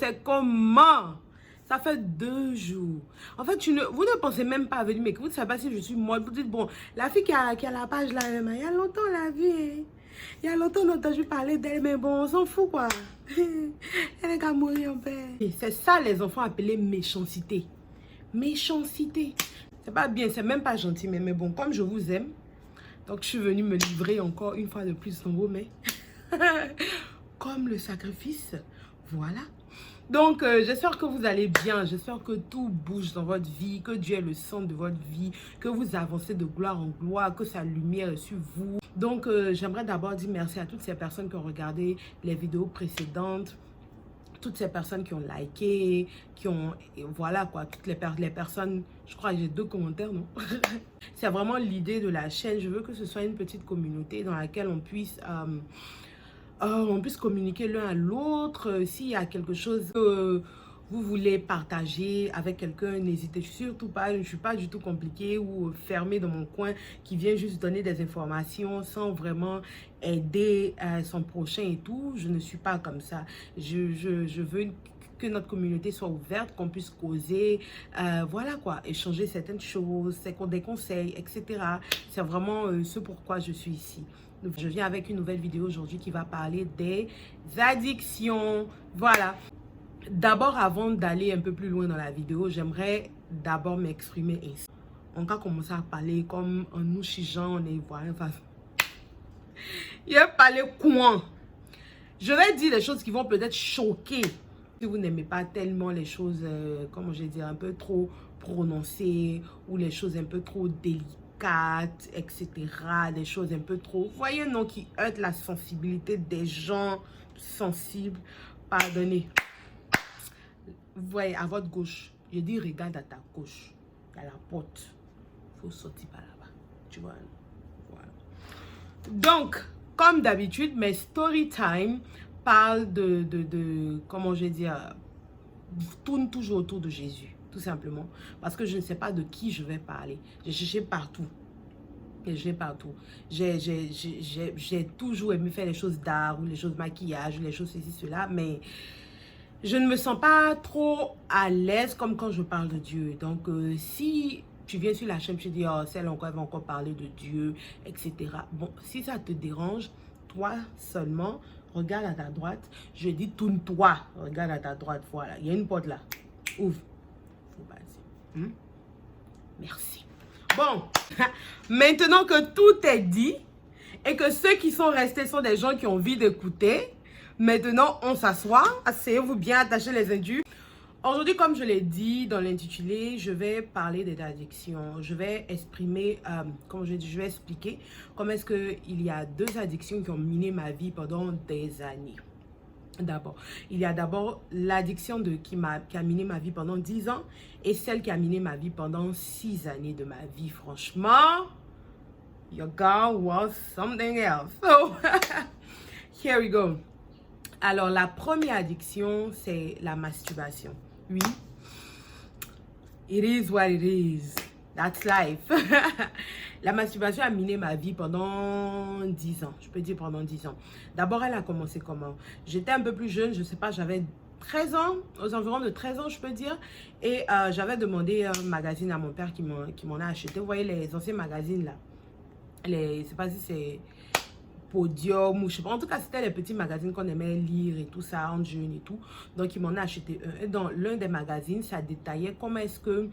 c'est comment? Ça fait 2 jours. En fait, vous ne pensez même pas à venir, mais que vous ne savez pas si je suis morte. Vous dites, bon, la fille qui a la page là, il y a longtemps, on l'a vue. Hein. Il y a longtemps, on a entendu parler d'elle, mais bon, on s'en fout, quoi. Elle est qu'à mourir, en fait. C'est ça, les enfants appelés méchanceté. Méchanceté. C'est pas bien, c'est même pas gentil, mais bon, comme je vous aime, donc je suis venue me livrer encore une fois de plus dans vos mains. Comme le sacrifice, voilà. Donc, j'espère que vous allez bien. J'espère que tout bouge dans votre vie, que Dieu est le centre de votre vie, que vous avancez de gloire en gloire, que sa lumière est sur vous. Donc, j'aimerais d'abord dire merci à toutes ces personnes qui ont regardé les vidéos précédentes, toutes ces personnes qui ont liké, qui ont, voilà quoi, toutes les personnes, je crois que j'ai 2 commentaires, non? C'est vraiment l'idée de la chaîne. Je veux que ce soit une petite communauté dans laquelle on puisse communiquer l'un à l'autre. S'il y a quelque chose que vous voulez partager avec quelqu'un, n'hésitez surtout pas. Je ne suis pas du tout compliquée ou fermée dans mon coin qui vient juste donner des informations sans aider son prochain et tout. Je ne suis pas comme ça. Je veux que notre communauté soit ouverte, qu'on puisse causer, voilà quoi, échanger certaines choses, des conseils, etc. C'est vraiment ce pourquoi je suis ici. Donc, je viens avec une nouvelle vidéo aujourd'hui qui va parler des addictions. Voilà. D'abord, avant d'aller un peu plus loin dans la vidéo, j'aimerais d'abord m'exprimer ainsi. On va commencer à parler comme en nous chigeant, on est ivoirien. Enfin, il va parler comment. Je vais dire des choses qui vont peut-être choquer. Si vous n'aimez pas tellement les choses, comment je vais dire, un peu trop prononcées ou les choses un peu trop délicates, etc. Des choses un peu trop, vous voyez, non, qui heurtent la sensibilité des gens sensibles. Pardonnez. Vous voyez, à votre gauche, je dis regarde à ta gauche. Il y a la porte. Il faut sortir par là-bas. Tu vois? Voilà. Donc, comme d'habitude, mes story time parlent comment je vais dire, tourne toujours autour de Jésus, tout simplement. Parce que je ne sais pas de qui je vais parler. J'ai cherché partout. J'ai toujours aimé faire les choses d'art ou les choses de maquillage ou les choses ceci, cela, mais je ne me sens pas trop à l'aise comme quand je parle de Dieu. Donc, si tu viens sur la chaîne, tu dis, oh, celle encore, elle va encore parler de Dieu, etc. Bon, si ça te dérange, toi seulement, regarde à ta droite. Je dis, tourne-toi, regarde à ta droite. Voilà, il y a une porte là. Ouvre. Faut passer. Merci. Bon, maintenant que tout est dit et que ceux qui sont restés sont des gens qui ont envie d'écouter, maintenant, on s'assoit, asseyez-vous bien, attachez les indues. Aujourd'hui, comme je l'ai dit dans l'intitulé, je vais parler des addictions. Je vais exprimer, comme je dis, je vais expliquer comment est-ce qu'il y a 2 addictions qui ont miné ma vie pendant des années. D'abord, il y a d'abord l'addiction qui a miné ma vie pendant 10 ans et celle qui a miné ma vie pendant 6 années de ma vie. Franchement, your girl was something else. So, here we go. Alors, la première addiction, c'est la masturbation. Oui. It is what it is. That's life. La masturbation a miné ma vie pendant 10 ans. Je peux dire pendant 10 ans. D'abord, elle a commencé comment? J'étais un peu plus jeune, je ne sais pas, j'avais 13 ans, aux environs de 13 ans, je peux dire. Et j'avais demandé un magazine à mon père qui m'en a acheté. Vous voyez les anciens magazines là. Je ne sais pas si c'est Podium ou je sais pas. En tout cas, c'était les petits magazines qu'on aimait lire et tout ça, en jeune et tout. Donc, il m'en a acheté un. Et dans l'un des magazines, ça détaillait comment est-ce que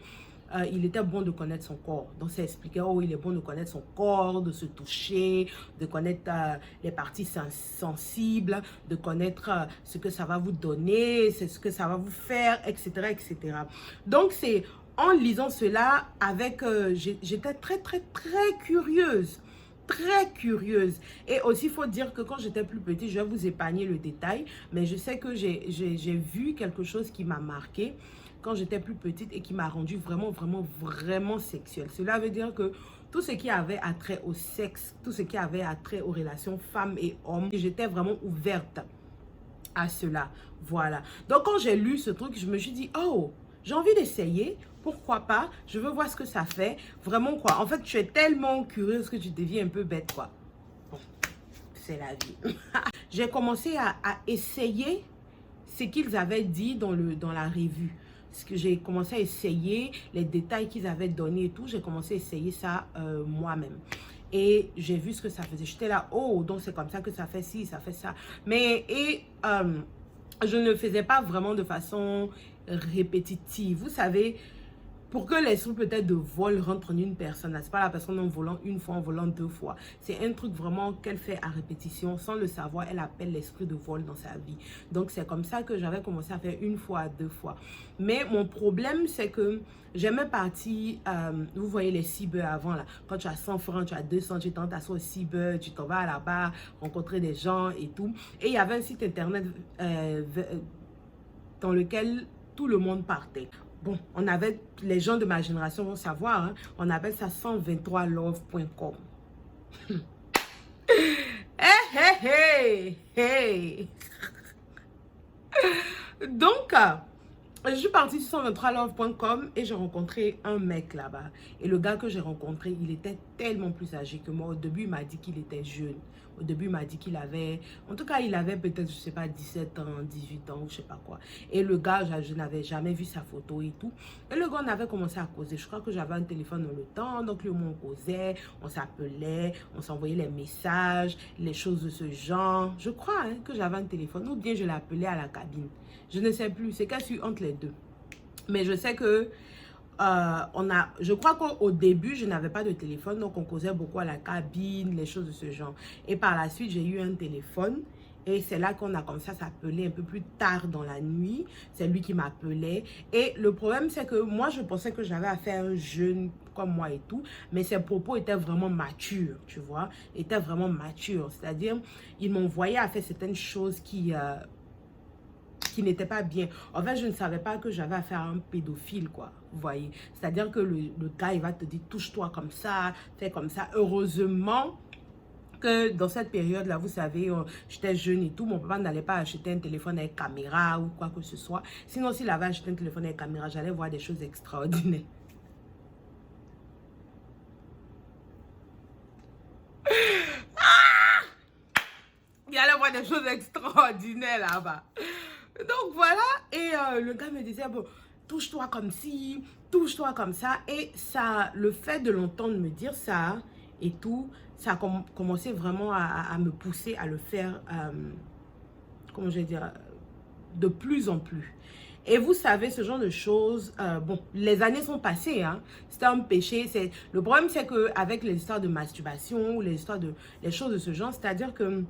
il était bon de connaître son corps. Donc, ça expliquait, oh, il est bon de connaître son corps, de se toucher, de connaître les parties sensibles, de connaître ce que ça va vous donner, ce que ça va vous faire, etc., etc. Donc, c'est en lisant cela avec, j'étais très, très, très curieuse. Très curieuse. Et aussi, il faut dire que quand j'étais plus petite, je vais vous épargner le détail, mais je sais que j'ai vu quelque chose qui m'a marqué quand j'étais plus petite et qui m'a rendue vraiment, vraiment, vraiment sexuelle. Cela veut dire que tout ce qui avait attrait au sexe, tout ce qui avait attrait aux relations femmes et hommes, j'étais vraiment ouverte à cela. Voilà. Donc, quand j'ai lu ce truc, je me suis dit, oh, j'ai envie d'essayer. Pourquoi pas? Je veux voir ce que ça fait. Vraiment, quoi. En fait, tu es tellement curieuse que tu deviens un peu bête, quoi. Bon, c'est la vie. J'ai commencé à essayer ce qu'ils avaient dit dans la revue. Parce que j'ai commencé à essayer les détails qu'ils avaient donnés et tout. J'ai commencé à essayer ça moi-même. Et j'ai vu ce que ça faisait. J'étais là, oh, donc c'est comme ça que ça fait ci, ça fait ça. Je ne le faisais pas vraiment de façon répétitive. Vous savez, pour que l'esprit peut-être de vol rentre en une personne, c'est pas la personne en volant une fois, en volant deux fois. C'est un truc vraiment qu'elle fait à répétition. Sans le savoir, elle appelle l'esprit de vol dans sa vie. Donc, c'est comme ça que j'avais commencé à faire une fois, deux fois. Mais mon problème, c'est que j'aimais partir, vous voyez les cyber avant, là. Quand tu as 100 francs, tu as 200, tu t'en t'assois au cyber, tu t'en vas là-bas, rencontrer des gens et tout. Et il y avait un site internet dans lequel tout le monde partait. Bon, on avait, les gens de ma génération vont savoir, hein, on appelle ça 123love.com. Hey, hey, hey, hey. Donc, je suis partie sur 123love.com et j'ai rencontré un mec là-bas. Et le gars que j'ai rencontré, il était tellement plus âgé que moi. Au début, il m'a dit qu'il était jeune. Au début, il m'a dit qu'il avait... En tout cas, il avait peut-être, je sais pas, 17 ans, 18 ans ou je sais pas quoi. Et le gars, je n'avais jamais vu sa photo et tout. Et le gars, on avait commencé à causer. Je crois que j'avais un téléphone dans le temps. Donc, lui, on causait, on s'appelait, on s'envoyait les messages, les choses de ce genre. Je crois hein, que j'avais un téléphone. Ou bien je l'appelais à la cabine. Je ne sais plus. C'est qu'elle suit entre les deux. Mais je sais que... je crois qu'au début, je n'avais pas de téléphone, donc on causait beaucoup à la cabine, les choses de ce genre. Et par la suite, j'ai eu un téléphone et c'est là qu'on a commencé à s'appeler un peu plus tard dans la nuit. C'est lui qui m'appelait. Et le problème, c'est que moi, je pensais que j'avais affaire à un jeune comme moi et tout, mais ses propos étaient vraiment matures, tu vois, étaient vraiment matures. C'est-à-dire, il m'envoyait à faire certaines choses qui n'était pas bien. En fait, je ne savais pas que j'avais affaire à un pédophile, quoi. Vous voyez? C'est-à-dire que le gars, il va te dire, touche-toi comme ça, fais comme ça. Heureusement que dans cette période-là, vous savez, j'étais jeune et tout. Mon papa n'allait pas acheter un téléphone avec caméra ou quoi que ce soit. Sinon, s'il avait acheté un téléphone avec caméra, j'allais voir des choses extraordinaires. Il allait voir des choses extraordinaires là-bas. Donc voilà, et le gars me disait, bon, touche-toi comme ci, touche-toi comme ça. Et ça, le fait de l'entendre me dire ça et tout, ça a commencé vraiment à me pousser à le faire, comment je vais dire, de plus en plus. Et vous savez, ce genre de choses, bon, les années sont passées, hein, c'était un péché. Le problème, c'est qu'avec les histoires de masturbation ou les choses de ce genre, c'est-à-dire que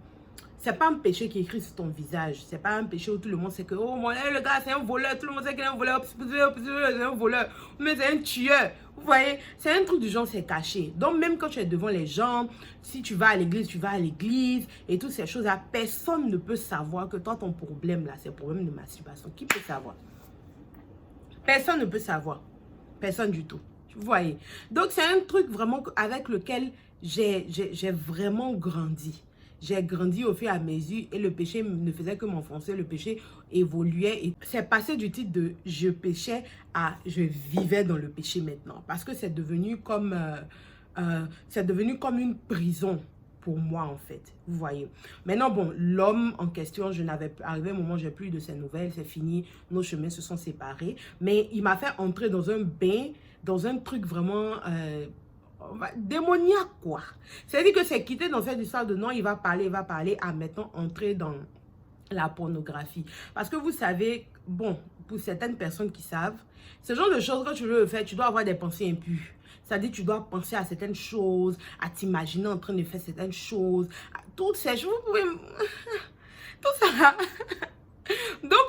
c'est pas un péché qui est écrit sur ton visage. C'est pas un péché où tout le monde sait que, oh, mon le gars, c'est un voleur. Tout le monde sait qu'il est un voleur. C'est un voleur. Mais c'est un tueur. Vous voyez, c'est un truc du genre, c'est caché. Donc, même quand tu es devant les gens, si tu vas à l'église, tu vas à l'église. Et toutes ces choses-là, personne ne peut savoir que toi, ton problème, là, c'est le problème de masturbation. Qui peut savoir? Personne ne peut savoir. Personne du tout. Vous voyez. Donc, c'est un truc vraiment avec lequel j'ai vraiment grandi. J'ai grandi au fur et à mesure et le péché ne faisait que m'enfoncer, le péché évoluait. Et c'est passé du titre de je péchais à je vivais dans le péché maintenant. Parce que c'est devenu comme une prison pour moi en fait. Vous voyez. Maintenant bon, l'homme en question, arrivé un moment où j'ai plus de ses nouvelles, c'est fini, nos chemins se sont séparés. Mais il m'a fait entrer dans un bain, dans un truc vraiment... démoniaque quoi. C'est-à-dire que c'est quitté dans cette histoire de non, il va parler à maintenant entrer dans la pornographie. Parce que vous savez, bon, pour certaines personnes qui savent, ce genre de choses, quand tu veux le faire, tu dois avoir des pensées impures. C'est-à-dire tu dois penser à certaines choses, à t'imaginer en train de faire certaines choses, à toutes ces choses, vous pouvez... tout ça. Donc,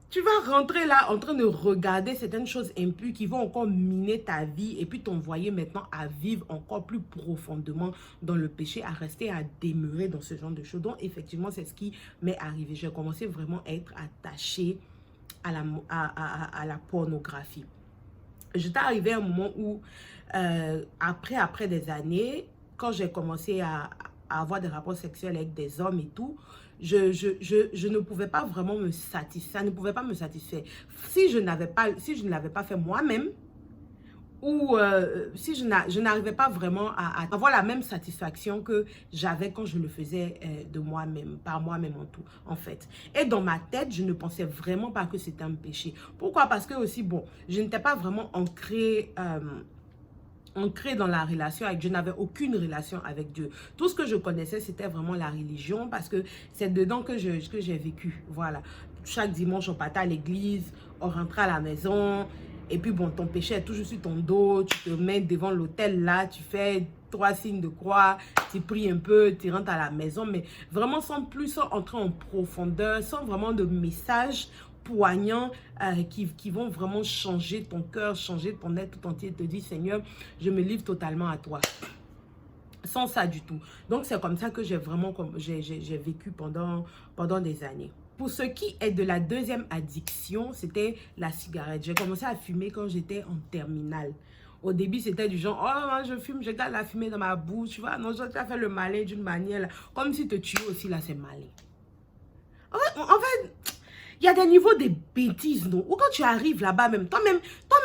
tu vas rentrer là en train de regarder certaines choses impures qui vont encore miner ta vie et puis t'envoyer maintenant à vivre encore plus profondément dans le péché, à rester, à demeurer dans ce genre de choses. Donc, effectivement, c'est ce qui m'est arrivé. J'ai commencé vraiment à être attachée à la pornographie. J'étais arrivée à un moment où, après des années, quand j'ai commencé à avoir des rapports sexuels avec des hommes et tout, je ne pouvais pas vraiment me satisfaire. Ça ne pouvait pas me satisfaire. Si je ne l'avais pas fait moi-même, ou si je n'arrivais pas vraiment à avoir la même satisfaction que j'avais quand je le faisais de moi-même, par moi-même en fait. Et dans ma tête, je ne pensais vraiment pas que c'était un péché. Pourquoi? Parce que aussi, bon, je n'étais pas vraiment ancrée dans la relation avec Dieu. Je n'avais aucune relation avec Dieu. Tout ce que je connaissais, c'était vraiment la religion parce que c'est dedans que j'ai vécu. Voilà. Chaque dimanche, on partait à l'église, on rentrait à la maison. Et puis, bon, ton péché est toujours sur ton dos. Tu te mets devant l'autel là, tu fais 3 signes de croix, tu pries un peu, tu rentres à la maison. Mais vraiment sans plus entrer en profondeur, sans vraiment de message poignants qui vont vraiment changer ton cœur, changer ton être tout entier, te dire Seigneur, je me livre totalement à toi. Sans ça du tout. Donc c'est comme ça que j'ai vraiment j'ai vécu pendant des années. Pour ce qui est de la deuxième addiction, c'était la cigarette. J'ai commencé à fumer quand j'étais en terminale. Au début, c'était du genre, oh, moi, je fume, je garde la fumée dans ma bouche, tu vois. Non, tu as fait le malin d'une manière, là. Comme si te tuer aussi, là, c'est malin. En fait, il y a des niveaux de bêtises, non? Ou quand tu arrives là-bas, toi-même,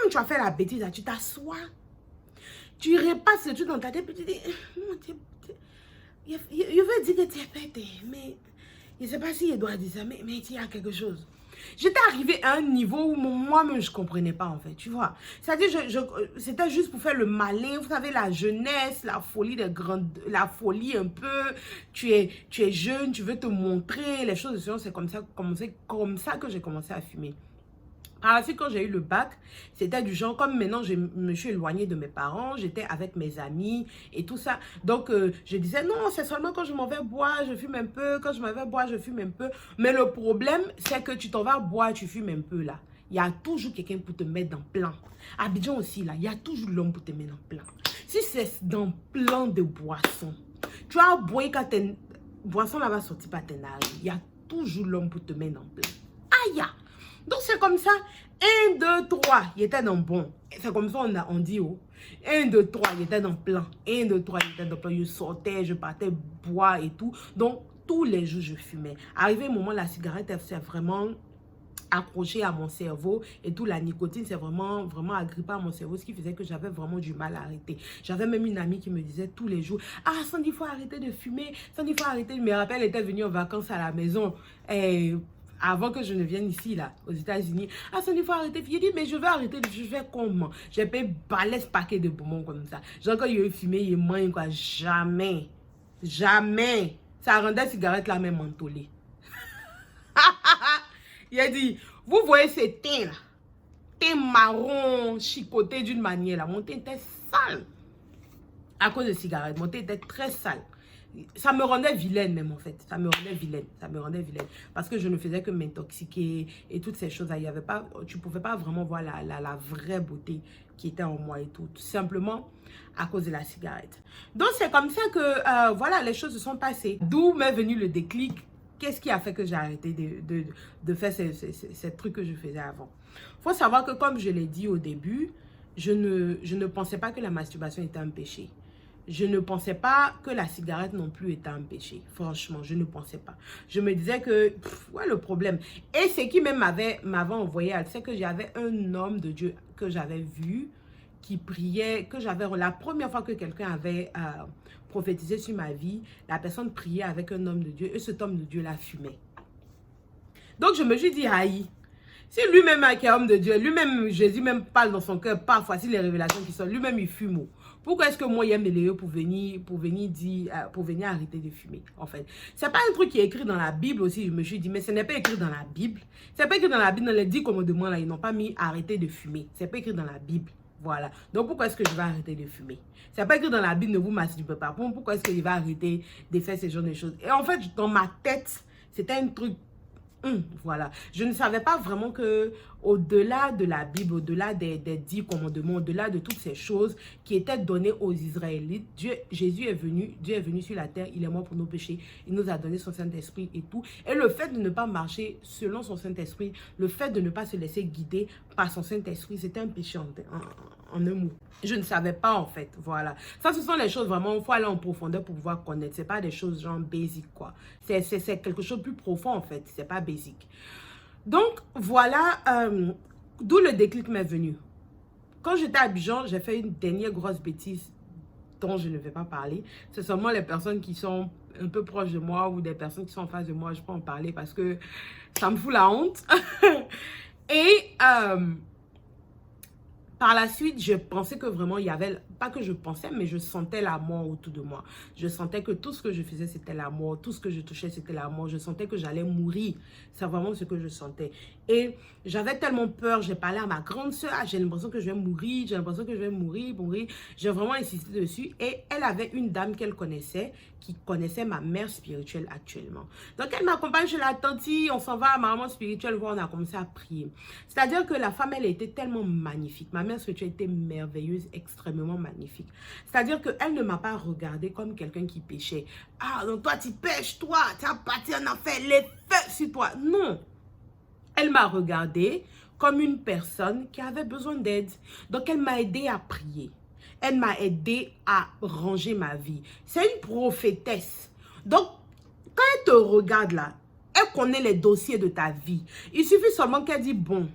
tu as fait la bêtise, là, tu t'assois, tu repasses le truc dans ta tête, puis tu dis, je veux dire que tu es pété, mais je ne sais pas si je dois dire ça, mais il y a quelque chose. J'étais arrivée à un niveau où moi-même, je ne comprenais pas, en fait, tu vois. C'est-à-dire, c'était juste pour faire le malin, vous savez, la jeunesse, la folie la folie un peu. Tu es jeune, tu veux te montrer, les choses de ce genre, c'est comme ça que j'ai commencé à fumer. Par la suite, quand j'ai eu le bac, c'était du genre, comme maintenant je me suis éloignée de mes parents, j'étais avec mes amis et tout ça. Donc, je disais, non, c'est seulement quand je m'en vais boire, je fume un peu. Quand je m'en vais boire, je fume un peu. Mais le problème, c'est que tu t'en vas boire, tu fumes un peu là. Il y a toujours quelqu'un pour te mettre dans plan. À Abidjan aussi, là, il y a toujours l'homme pour te mettre dans plan. Si c'est dans plan de boisson, tu as boire quand tes boisson là va sortir par tes nages. Il y a toujours l'homme pour te mettre dans plan. Aïe! Donc, c'est comme ça. 1, 2, 3, il était dans bon. C'est comme ça on dit, oh. 1, 2, 3, il était dans plein. 1, 2, 3, il était dans plein. Je sortais, je partais boire et tout. Donc, tous les jours, je fumais. Arrivé un moment, la cigarette, elle s'est vraiment accrochée à mon cerveau. Et tout, la nicotine, c'est vraiment agrippé à mon cerveau. Ce qui faisait que j'avais vraiment du mal à arrêter. J'avais même une amie qui me disait tous les jours, ah, Sandy, il faut arrêter de fumer. Sandy, il faut arrêter. Je me rappelle, elle était venue en vacances à la maison. Et avant que je ne vienne ici, là, aux États-Unis, ah, ça, il faut arrêter. J'ai dit, mais je vais arrêter, je vais comment? J'ai payé balèze paquet de bonbons comme ça. Genre, quand il a fumé, il mange quoi? Jamais. Jamais. Ça rendait la cigarette la même mentholée. Il a dit, vous voyez ces teints là? Teint marron, chicoté d'une manière là. Mon teint était sale. À cause de cigarettes, mon teint était très sale. Ça me rendait vilaine même en fait. Ça me rendait vilaine. Parce que je ne faisais que m'intoxiquer et toutes ces choses-là. Il y avait pas, tu ne pouvais pas vraiment voir la vraie beauté qui était en moi et tout. Tout simplement à cause de la cigarette. Donc c'est comme ça que voilà, les choses se sont passées. D'où m'est venu le déclic. Qu'est-ce qui a fait que j'ai arrêté de faire ces trucs que je faisais avant? Il faut savoir que comme je l'ai dit au début, je ne pensais pas que la masturbation était un péché. Je ne pensais pas que la cigarette non plus était un péché. Franchement, je ne pensais pas. Je me disais que, ouais, le problème. Et ce qui même m'avait envoyé, c'est que j'avais un homme de Dieu que j'avais vu, qui priait, la première fois que quelqu'un avait prophétisé sur ma vie, la personne priait avec un homme de Dieu et cet homme de Dieu la fumait. Donc, je me suis dit, aïe. Si lui-même qui est homme de Dieu, lui-même, Jésus même parle dans son cœur, parfois, si les révélations qui sont, lui-même il fume. Pourquoi est-ce que moi, il y a mes pour venir arrêter de fumer, en fait? C'est pas un truc qui est écrit dans la Bible aussi, je me suis dit, mais ce n'est pas écrit dans la Bible. C'est pas écrit dans la Bible, dans les 10 commandements, là, ils n'ont pas mis arrêter de fumer. C'est pas écrit dans la Bible. Voilà. Donc, pourquoi est-ce que je vais arrêter de fumer? C'est pas écrit dans la Bible, ne vous masturbez pas. Pourquoi est-ce que je vais arrêter de faire ce genre de choses? Et en fait, dans ma tête, c'était un truc. Voilà. Je ne savais pas vraiment que au-delà de la Bible, au-delà des 10 commandements, au-delà de toutes ces choses qui étaient données aux Israélites, Dieu est venu sur la terre, il est mort pour nos péchés, il nous a donné son Saint-Esprit et tout. Et le fait de ne pas marcher selon son Saint-Esprit, le fait de ne pas se laisser guider par son Saint-Esprit, c'était un péché en un mot. Je ne savais pas en fait, voilà. Ça, ce sont les choses vraiment, il faut aller en profondeur pour pouvoir connaître. C'est pas des choses genre basiques quoi. C'est quelque chose de plus profond en fait, c'est pas basique. Donc, voilà d'où le déclic m'est venu. quand j'étais à Abidjan, j'ai fait une dernière grosse bêtise dont je ne vais pas parler. C'est seulement les personnes qui sont un peu proches de moi ou des personnes qui sont en face de moi, je peux en parler parce que ça me fout la honte. Et par la suite, je pensais que vraiment il y avait, pas que je pensais, mais je sentais la mort autour de moi. Je sentais que tout ce que je faisais, c'était la mort. Tout ce que je touchais, c'était la mort. Je sentais que j'allais mourir. C'est vraiment ce que je sentais. Et j'avais tellement peur. J'ai parlé à ma grande soeur. J'ai l'impression que je vais mourir. J'ai l'impression que je vais mourir. J'ai vraiment insisté dessus. Et elle avait une dame qu'elle connaissait, qui connaissait ma mère spirituelle actuellement. Donc, elle m'accompagne chez la tante. On s'en va à ma maman spirituelle. On a commencé à prier. C'est-à-dire que la femme, elle était tellement magnifique. Ma mère spirituelle était merveilleuse, extrêmement magnifique. C'est-à-dire qu'elle ne m'a pas regardée comme quelqu'un qui pêchait. Ah, donc toi, tu pêches, toi. Tu as parti en enfer, les feux sur toi. Non. Elle m'a regardée comme une personne qui avait besoin d'aide. Donc, elle m'a aidé à prier. Elle m'a aidé à ranger ma vie. C'est une prophétesse. Donc, quand elle te regarde là, elle connaît les dossiers de ta vie. Il suffit seulement qu'elle dise, bon,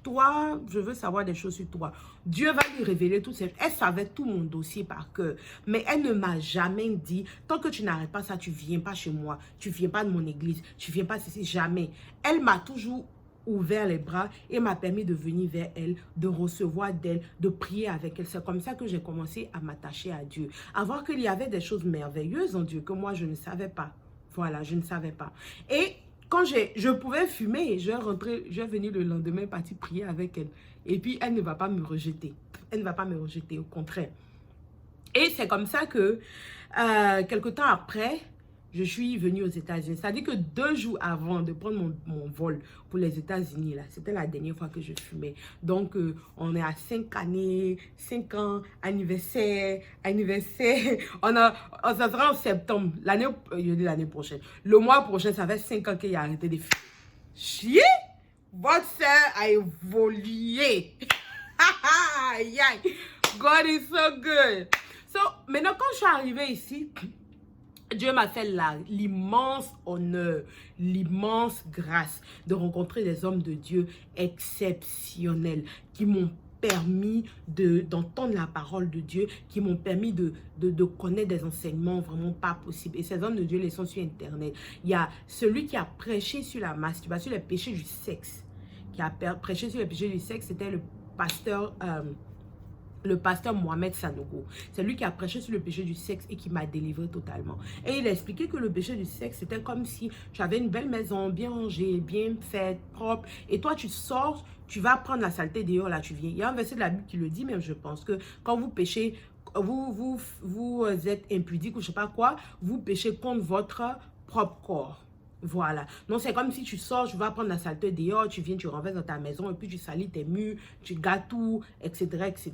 toi, je veux savoir des choses sur toi. Dieu va lui révéler tout ça. Elle savait tout mon dossier par cœur. Mais elle ne m'a jamais dit, tant que tu n'arrêtes pas ça, tu ne viens pas chez moi. Tu ne viens pas de mon église. Tu ne viens pas ici. Jamais. Elle m'a toujours ouvert les bras et m'a permis de venir vers elle, de recevoir d'elle, de prier avec elle. C'est comme ça que j'ai commencé à m'attacher à Dieu. À voir qu'il y avait des choses merveilleuses en Dieu que moi, je ne savais pas. Voilà, je ne savais pas. Et quand je pouvais fumer, je vais venir le lendemain, partir prier avec elle. Et puis, elle ne va pas me rejeter. Elle ne va pas me rejeter, au contraire. Et c'est comme ça que, quelque temps après, je suis venue aux États-Unis. C'est-à-dire que 2 jours avant de prendre mon vol pour les États-Unis, là, c'était la dernière fois que je fumais. Donc, on est à 5 années, 5 ans, anniversaire. Ça sera en septembre, l'année prochaine. Le mois prochain, ça fait 5 ans qu'il a arrêté de fumer. Chier! Votre soeur a évolué. God is so good. So, maintenant, quand je suis arrivée ici, Dieu m'a fait l'immense honneur, l'immense grâce de rencontrer des hommes de Dieu exceptionnels qui m'ont permis d'entendre la parole de Dieu, qui m'ont permis de connaître des enseignements vraiment pas possibles. Et ces hommes de Dieu, les sont sur Internet. Il y a celui qui a prêché sur la masturbation, sur les péchés du sexe, qui a prêché sur les péchés du sexe, c'était le pasteur Mohamed Sanogo. C'est lui qui a prêché sur le péché du sexe et qui m'a délivré totalement. Et il a expliqué que le péché du sexe, c'était comme si tu avais une belle maison, bien rangée, bien faite, propre. Et toi, tu sors, tu vas prendre la saleté dehors, là, tu viens. Il y a un verset de la Bible qui le dit, même je pense que quand vous péchez, vous êtes impudique ou je sais pas quoi, vous péchez contre votre propre corps. Voilà. Donc, c'est comme si tu sors, tu vas prendre la saleté dehors, tu viens, tu renverses dans ta maison et puis tu salis tes murs, tu gâtes tout, etc., etc.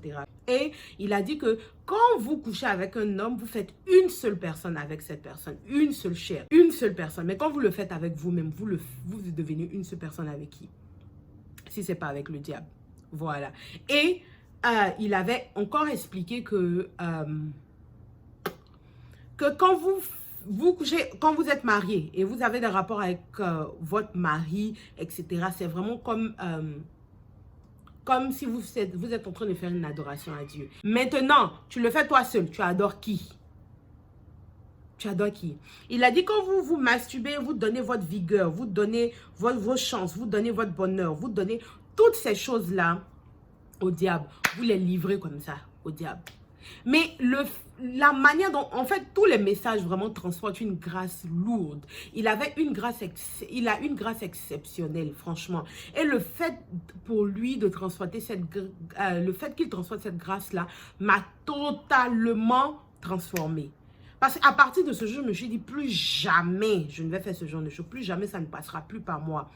Et il a dit que quand vous couchez avec un homme, vous faites une seule personne avec cette personne, une seule chair, une seule personne. Mais quand vous le faites avec vous-même, vous devenez une seule personne avec qui? Si ce n'est pas avec le diable. Voilà. Et il avait encore expliqué que quand vous êtes marié et vous avez des rapports avec votre mari, etc., c'est vraiment comme si vous êtes en train de faire une adoration à Dieu. Maintenant, tu le fais toi seul. Tu adores qui? Tu adores qui? Il a dit quand vous vous masturbez, vous donnez votre vigueur, vous donnez vos chances, vous donnez votre bonheur, vous donnez toutes ces choses-là au diable. Vous les livrez comme ça au diable. Mais la manière dont, en fait, tous les messages vraiment transportent une grâce lourde. Il a une grâce exceptionnelle, franchement. Et le fait pour lui de transporter le fait qu'il transporte cette grâce-là m'a totalement transformée. Parce qu'à partir de ce jour, je me suis dit, plus jamais je ne vais faire ce genre de choses. Plus jamais ça ne passera plus par moi.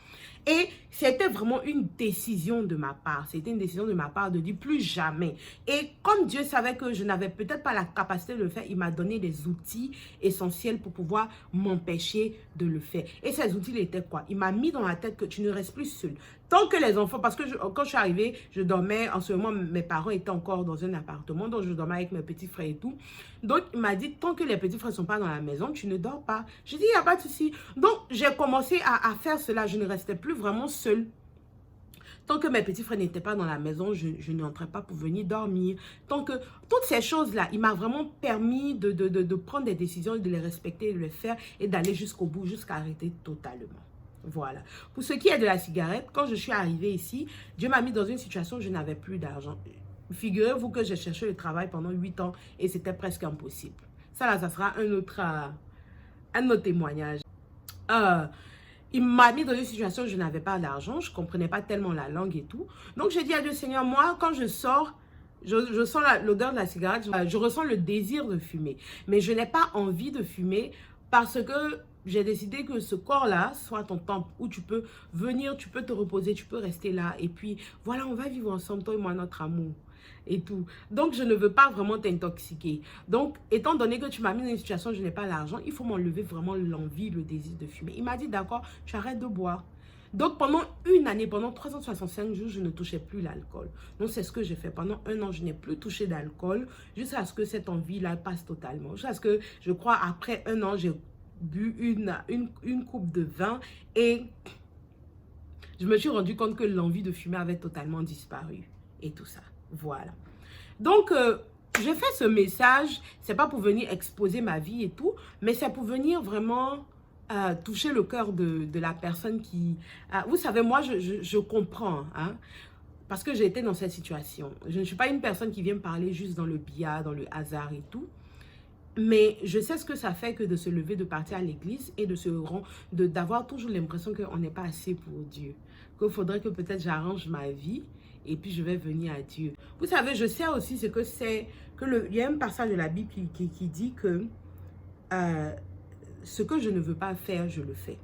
Et c'était vraiment une décision de ma part. C'était une décision de ma part de dire plus jamais. Et comme Dieu savait que je n'avais peut-être pas la capacité de le faire, il m'a donné des outils essentiels pour pouvoir m'empêcher de le faire. Et ces outils étaient quoi? Il m'a mis dans la tête que tu ne restes plus seul. Tant que les enfants, parce que quand je suis arrivée, je dormais, en ce moment, mes parents étaient encore dans un appartement, donc je dormais avec mes petits frères et tout. Donc, il m'a dit, tant que les petits frères ne sont pas dans la maison, tu ne dors pas. J'ai dit, il n'y a pas de souci. Donc, j'ai commencé à faire cela. Je ne restais plus vraiment seule. Tant que mes petits frères n'étaient pas dans la maison, je n'entrais pas pour venir dormir. Tant que toutes ces choses-là, il m'a vraiment permis de prendre des décisions, de les respecter, de les faire et d'aller jusqu'au bout, jusqu'à arrêter totalement. Voilà. Pour ce qui est de la cigarette, quand je suis arrivée ici, Dieu m'a mis dans une situation où je n'avais plus d'argent. Figurez-vous que j'ai cherché le travail pendant 8 ans et c'était presque impossible. Ça là, ça sera un autre témoignage. Il m'a mis dans une situation où je n'avais pas d'argent, je ne comprenais pas tellement la langue et tout. Donc j'ai dit à Dieu, Seigneur, moi, quand je sors, je sens l'odeur de la cigarette, je ressens le désir de fumer. Mais je n'ai pas envie de fumer parce que j'ai décidé que ce corps-là soit ton temple où tu peux venir, tu peux te reposer, tu peux rester là. Et puis, voilà, on va vivre ensemble, toi et moi, notre amour et tout. Donc, je ne veux pas vraiment t'intoxiquer. Donc, étant donné que tu m'as mis dans une situation où je n'ai pas l'argent, il faut m'enlever vraiment l'envie, le désir de fumer. Il m'a dit, d'accord, tu arrêtes de boire. Donc, pendant une année, pendant 365 jours, je ne touchais plus l'alcool. Donc, c'est ce que j'ai fait. Pendant un an, je n'ai plus touché d'alcool jusqu'à ce que cette envie-là passe totalement. Jusqu'à ce que, je crois, après un an, j'ai bu une coupe de vin et je me suis rendu compte que l'envie de fumer avait totalement disparu et tout ça. Voilà. Donc, j'ai fait ce message, c'est pas pour venir exposer ma vie et tout, mais c'est pour venir vraiment toucher le cœur de la personne qui... vous savez, moi, je comprends, hein, parce que j'ai été dans cette situation. Je ne suis pas une personne qui vient me parler juste dans le billard, dans le hasard et tout. Mais je sais ce que ça fait que de se lever, de partir à l'église et d'avoir toujours l'impression qu'on n'est pas assez pour Dieu. Qu'il faudrait que peut-être j'arrange ma vie et puis je vais venir à Dieu. Vous savez, je sais aussi ce que c'est, il y a un passage de la Bible qui dit que ce que je ne veux pas faire, je le fais.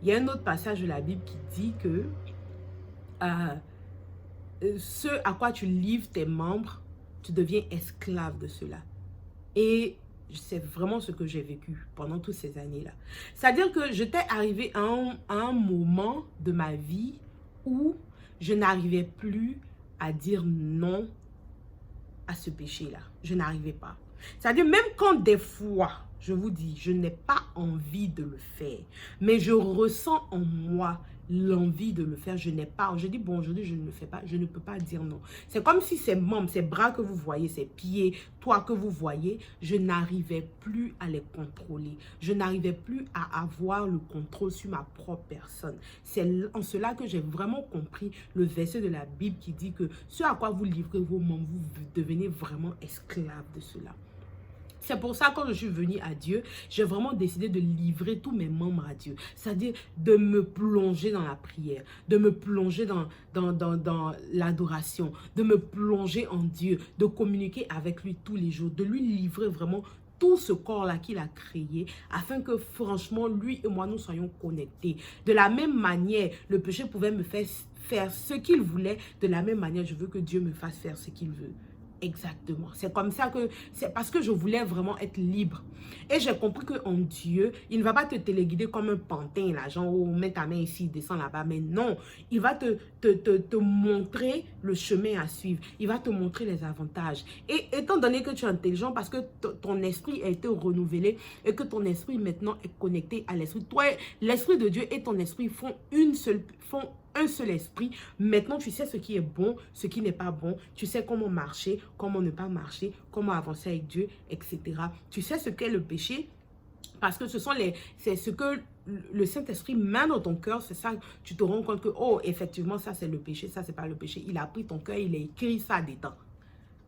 Il y a un autre passage de la Bible qui dit que ce à quoi tu livres tes membres, tu deviens esclave de cela. Et c'est vraiment ce que j'ai vécu pendant toutes ces années-là. C'est-à-dire que j'étais arrivée à un moment de ma vie où je n'arrivais plus à dire non à ce péché-là. Je n'arrivais pas. C'est-à-dire même quand des fois, je vous dis, je n'ai pas envie de le faire, mais je ressens en moi l'envie de le faire, je n'ai pas, je dis bon aujourd'hui je ne le fais pas, je ne peux pas dire non. C'est comme si ces membres, ces bras que vous voyez, ces pieds, toi que vous voyez, je n'arrivais plus à les contrôler, je n'arrivais plus à avoir le contrôle sur ma propre personne. C'est en cela que j'ai vraiment compris le verset de la Bible qui dit que ce à quoi vous livrez vos membres, vous devenez vraiment esclave de cela. C'est pour ça, quand je suis venue à Dieu, j'ai vraiment décidé de livrer tous mes membres à Dieu. C'est-à-dire de me plonger dans la prière, de me plonger dans l'adoration, de me plonger en Dieu, de communiquer avec lui tous les jours, de lui livrer vraiment tout ce corps-là qu'il a créé, afin que franchement, lui et moi, nous soyons connectés. De la même manière, le péché pouvait me faire ce qu'il voulait. De la même manière, je veux que Dieu me fasse faire ce qu'il veut. Exactement. C'est comme ça que... C'est parce que je voulais vraiment être libre. Et j'ai compris qu'en Dieu, il ne va pas te téléguider comme un pantin, là, genre, oh, mets ta main ici, descends là-bas. Mais non, il va te montrer le chemin à suivre. Il va te montrer les avantages. Et étant donné que tu es intelligent, parce que ton esprit a été renouvelé et que ton esprit maintenant est connecté à l'esprit. Toi, l'esprit de Dieu et ton esprit font un seul esprit. Maintenant, tu sais ce qui est bon, ce qui n'est pas bon. Tu sais comment marcher, comment ne pas marcher, comment avancer avec Dieu, etc. Tu sais ce qu'est le péché parce que c'est ce que le Saint-Esprit met dans ton cœur. C'est ça, tu te rends compte que, oh, effectivement, ça c'est le péché, ça c'est pas le péché. Il a pris ton cœur, il a écrit ça dedans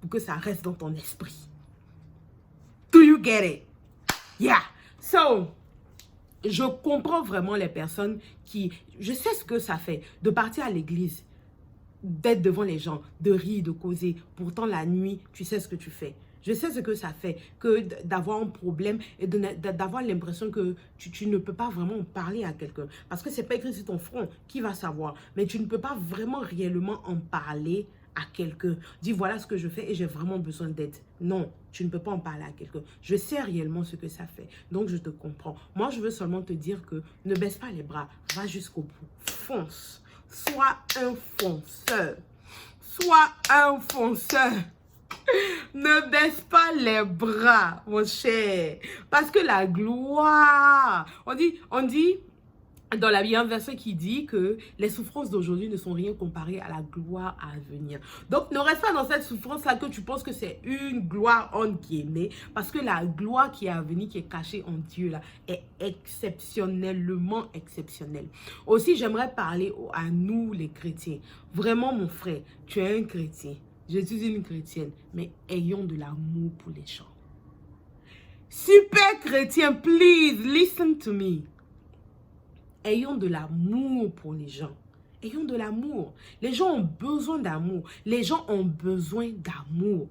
pour que ça reste dans ton esprit. Do you get it? Yeah. So, je comprends vraiment les personnes qui... Je sais ce que ça fait de partir à l'église, d'être devant les gens, de rire, de causer. Pourtant, la nuit, tu sais ce que tu fais. Je sais ce que ça fait que d'avoir un problème et d'avoir l'impression que tu ne peux pas vraiment parler à quelqu'un. Parce que ce n'est pas écrit sur ton front, qui va savoir. Mais tu ne peux pas vraiment réellement en parler à quelqu'un. Dis voilà ce que je fais et j'ai vraiment besoin d'aide. Non, tu ne peux pas en parler à quelqu'un. Je sais réellement ce que ça fait. Donc je te comprends. Moi, je veux seulement te dire que ne baisse pas les bras. Va jusqu'au bout. Fonce. Sois un fonceur. Sois un fonceur. Ne baisse pas les bras, mon cher. Parce que la gloire, on dit, dans la Bible, un verset qui dit que les souffrances d'aujourd'hui ne sont rien comparées à la gloire à venir. Donc, ne reste pas dans cette souffrance-là que tu penses que c'est une gloire en guillemets, parce que la gloire qui est à venir, qui est cachée en Dieu, là, est exceptionnellement exceptionnelle. Aussi, j'aimerais parler à nous, les chrétiens. Vraiment, mon frère, tu es un chrétien. Je suis une chrétienne, mais ayons de l'amour pour les gens. Super chrétien, please, listen to me. Ayons de l'amour pour les gens. Ayons de l'amour. Les gens ont besoin d'amour. Les gens ont besoin d'amour.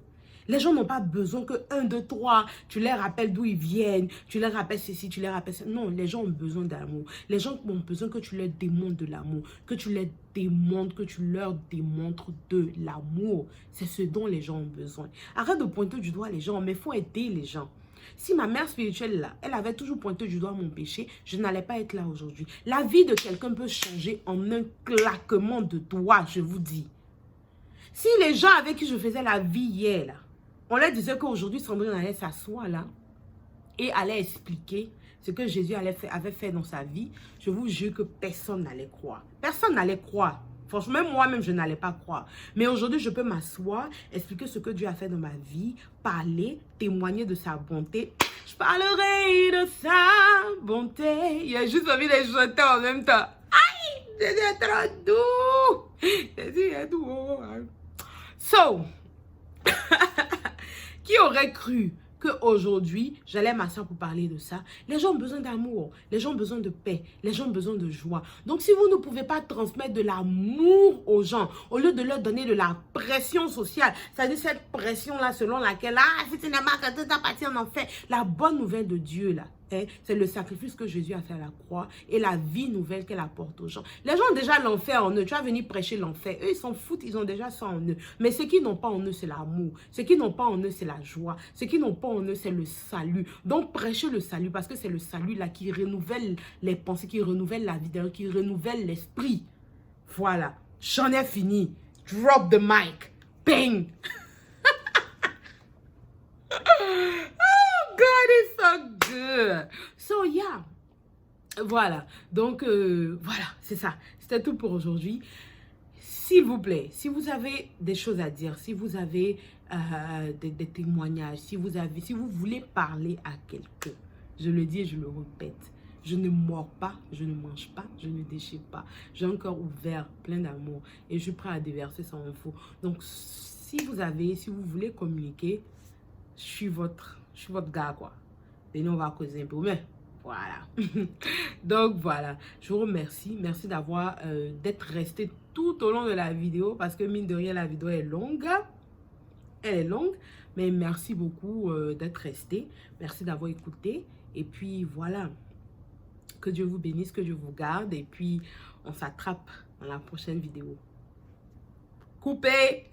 Les gens n'ont pas besoin que 1, 2, 3, tu leur rappelles d'où ils viennent, tu leur rappelles ceci, tu leur rappelles ça. Non, les gens ont besoin d'amour. Les gens ont besoin que tu leur démontres de l'amour, que tu leur démontres de l'amour. C'est ce dont les gens ont besoin. Arrête de pointer du doigt les gens, mais il faut aider les gens. Si ma mère spirituelle, là, elle avait toujours pointé du doigt mon péché, je n'allais pas être là aujourd'hui. La vie de quelqu'un peut changer en un claquement de doigts, je vous dis. Si les gens avec qui je faisais la vie hier, là, on leur disait qu'aujourd'hui, Sandrine allait s'asseoir là et allait expliquer ce que Jésus avait fait dans sa vie, je vous jure que personne n'allait croire. Personne n'allait croire. Franchement, moi-même, je n'allais pas croire. Mais aujourd'hui, je peux m'asseoir, expliquer ce que Dieu a fait dans ma vie, parler, témoigner de sa bonté. Je parlerai de sa bonté. Il a juste envie de chanter en même temps. Aïe, Jésus est trop doux. Jésus est doux. So, qui aurait cru qu'aujourd'hui, j'allais m'asseoir pour parler de ça? Les gens ont besoin d'amour, les gens ont besoin de paix, les gens ont besoin de joie. Donc, si vous ne pouvez pas transmettre de l'amour aux gens, au lieu de leur donner de la pression sociale, c'est-à-dire cette pression-là selon laquelle, si tu n'es pas que tu as parti en enfer, la bonne nouvelle de Dieu, là, c'est le sacrifice que Jésus a fait à la croix et la vie nouvelle qu'elle apporte aux gens. Les gens ont déjà l'enfer en eux. Tu vas venir prêcher l'enfer. Eux, ils s'en foutent, ils ont déjà ça en eux. Mais ce qu'ils n'ont pas en eux, c'est l'amour. Ce qu'ils n'ont pas en eux, c'est la joie. Ce qu'ils n'ont pas en eux, c'est le salut. Donc, prêchez le salut parce que c'est le salut là qui renouvelle les pensées, qui renouvelle la vie, qui renouvelle l'esprit. Voilà. J'en ai fini. Drop the mic. Bang. God is so good. So, yeah. Voilà. Donc, voilà, c'est ça. C'était tout pour aujourd'hui. S'il vous plaît, si vous avez des choses à dire, si vous avez des témoignages, si vous voulez parler à quelqu'un, je le dis et je le répète, je ne mords pas, je ne mange pas, je ne déchire pas. J'ai un cœur ouvert, plein d'amour et je suis prêt à déverser sans info. Donc, si vous voulez communiquer, je suis votre gars, quoi. Et nous, on va causer un peu, mais voilà. Donc, voilà. Je vous remercie. Merci d'être resté tout au long de la vidéo parce que, mine de rien, la vidéo est longue. Elle est longue, mais merci beaucoup d'être resté. Merci d'avoir écouté. Et puis, voilà. Que Dieu vous bénisse, que Dieu vous garde. Et puis, on s'attrape dans la prochaine vidéo. Coupé!